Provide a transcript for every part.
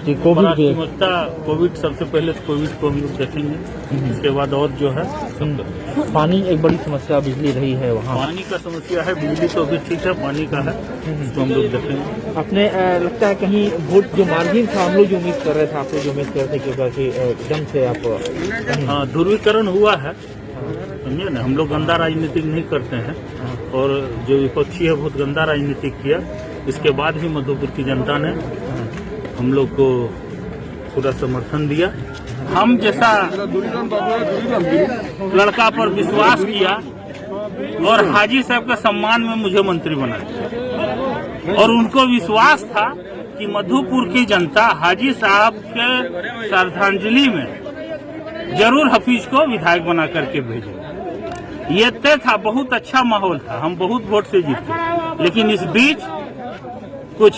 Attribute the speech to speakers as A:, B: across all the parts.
A: जी, Covid भी
B: प्राथमिकता Covid, सबसे पहले कोविड को हम लोग देखेंगे, इसके बाद और जो है
A: पानी एक बड़ी समस्या बिजली रही है वहाँ।
B: पानी का समस्या है, बिजली तो भी ठीक है, पानी का है, इसको हम लोग देखेंगे।
A: अपने लगता है कहीं वोट जो मार्जिन था, हम लोग जो उम्मीद कर रहे थे, आपको जो उम्मीद कर रहे थे कि एकदम से आप
B: हाँ, ध्रुवीकरण हुआ है, समझे ना। हम लोग गंदा राजनीति नहीं करते हैं, और जो विपक्षी है बहुत गंदा राजनीति किया। इसके बाद भी मधुपुर की जनता ने हम लोग को पूरा समर्थन दिया। हम जैसा लड़का पर विश्वास किया और हाजी साहब के सम्मान में मुझे मंत्री बना दिया, और उनको विश्वास था कि मधुपुर की जनता हाजी साहब के श्रद्धांजलि में जरूर हफीज को विधायक बना करके भेजेंगे। ये तय था, बहुत अच्छा माहौल था, हम बहुत वोट से जीते। लेकिन इस बीच कुछ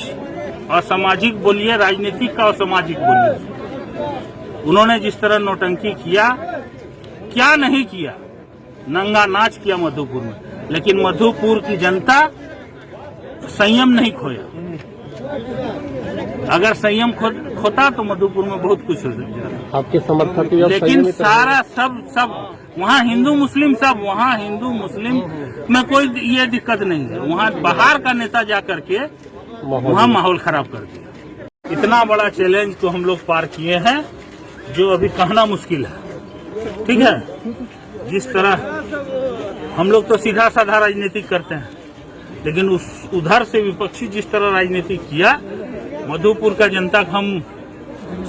B: असामाजिक बोलिए, राजनीतिक का असामाजिक बोलिए, उन्होंने जिस तरह नौटंकी किया, क्या नहीं किया, नंगा नाच किया मधुपुर में। लेकिन मधुपुर की जनता संयम नहीं खोया। अगर संयम खोता तो मधुपुर में बहुत कुछ हो सकता।
A: आपके समर्थक,
B: लेकिन सारा सब वहाँ हिंदू मुस्लिम सब, वहाँ हिंदू मुस्लिम में कोई ये दिक्कत नहीं है। वहाँ बाहर का नेता जा करके वहाँ माहौल खराब कर दिया। इतना बड़ा चैलेंज को हम लोग पार किए हैं जो अभी कहना मुश्किल है। ठीक है, जिस तरह हम लोग तो सीधा साधा राजनीति करते हैं, लेकिन उधर से विपक्षी जिस तरह राजनीति किया, मधुपुर का जनता का हम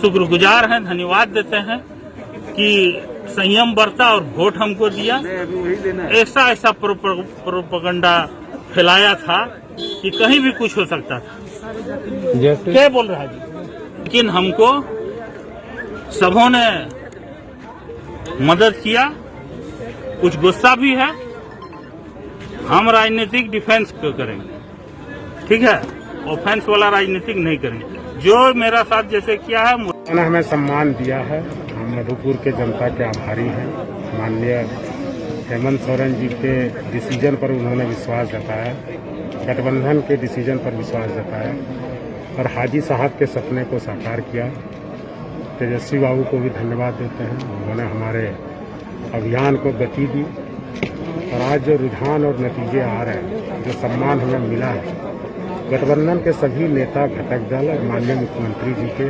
B: शुक्रगुजार हैं, धन्यवाद देते हैं कि संयम बरता और वोट हमको दिया। ऐसा प्रोपेगेंडा फैलाया था कि कहीं भी कुछ हो सकता था। क्या बोल रहा है जी? लेकिन हमको सबों ने मदद किया, कुछ गुस्सा भी है। हम राजनीतिक डिफेंस करेंगे, ठीक है, ऑफेंस वाला राजनीतिक नहीं करेंगे। जो मेरा साथ जैसे किया है,
C: उन्होंने हमें सम्मान दिया है। हम मधुपुर के जनता के आभारी हैं। माननीय हेमंत सोरेन जी के डिसीजन पर उन्होंने विश्वास जताया, गठबंधन के डिसीजन पर विश्वास जताया, और हाजी साहब के सपने को साकार किया। तेजस्वी बाबू को भी धन्यवाद देते हैं, उन्होंने हमारे अभियान को गति दी। और आज जो रुझान और नतीजे आ रहे हैं, जो सम्मान हमें मिला है, गठबंधन के सभी नेता, घटक दल और माननीय मुख्यमंत्री जी के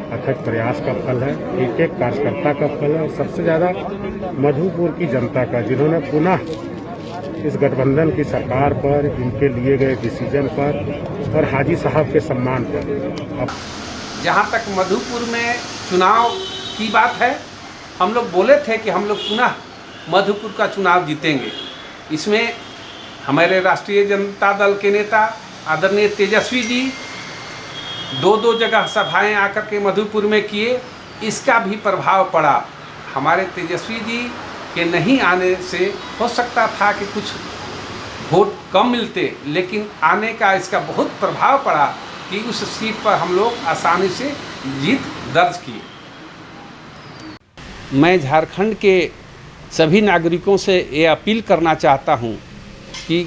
C: अथक प्रयास का फल है, एक एक कार्यकर्ता का फल है, और सबसे ज्यादा मधुपुर की जनता का, जिन्होंने पुनः इस गठबंधन की सरकार पर, इनके लिए गए डिसीजन पर और हाजी साहब के सम्मान पर।
D: जहाँ तक मधुपुर में चुनाव की बात है, हम लोग बोले थे कि हम लोग पुनः मधुपुर का चुनाव जीतेंगे। इसमें हमारे राष्ट्रीय जनता दल के नेता आदरणीय तेजस्वी जी दो जगह सभाएं आकर के मधुपुर में किए, इसका भी प्रभाव पड़ा। हमारे तेजस्वी जी के नहीं आने से हो सकता था कि कुछ वोट कम मिलते, लेकिन आने का इसका बहुत प्रभाव पड़ा कि उस सीट पर हम लोग आसानी से जीत दर्ज किए। मैं झारखंड के सभी नागरिकों से ये अपील करना चाहता हूँ कि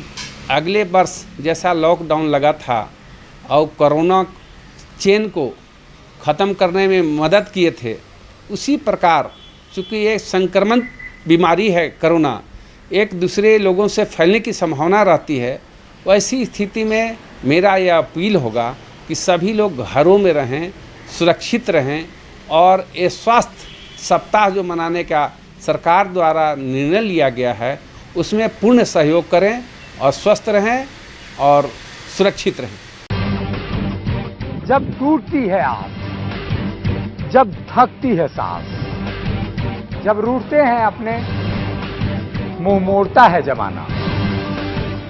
D: अगले वर्ष जैसा लॉकडाउन लगा था और कोरोना चेन को ख़त्म करने में मदद किए थे, उसी प्रकार चूँकि ये संक्रमण बीमारी है कोरोना, एक दूसरे लोगों से फैलने की संभावना रहती है, वैसी स्थिति में मेरा यह अपील होगा कि सभी लोग घरों में रहें, सुरक्षित रहें, और ये स्वास्थ्य सप्ताह जो मनाने का सरकार द्वारा निर्णय लिया गया है, उसमें पूर्ण सहयोग करें और स्वस्थ रहें और सुरक्षित रहें।
E: जब टूटती है आस, जब थकती है सांस, जब रूठते हैं अपने, मुंह मोड़ता है जमाना,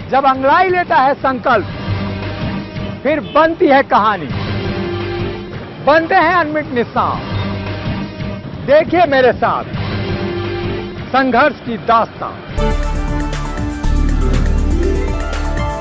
E: जब अंगड़ाई लेता है संकल्प, फिर बनती है कहानी, बनते हैं अनमिट निशान। देखिए मेरे साथ संघर्ष की दास्तान।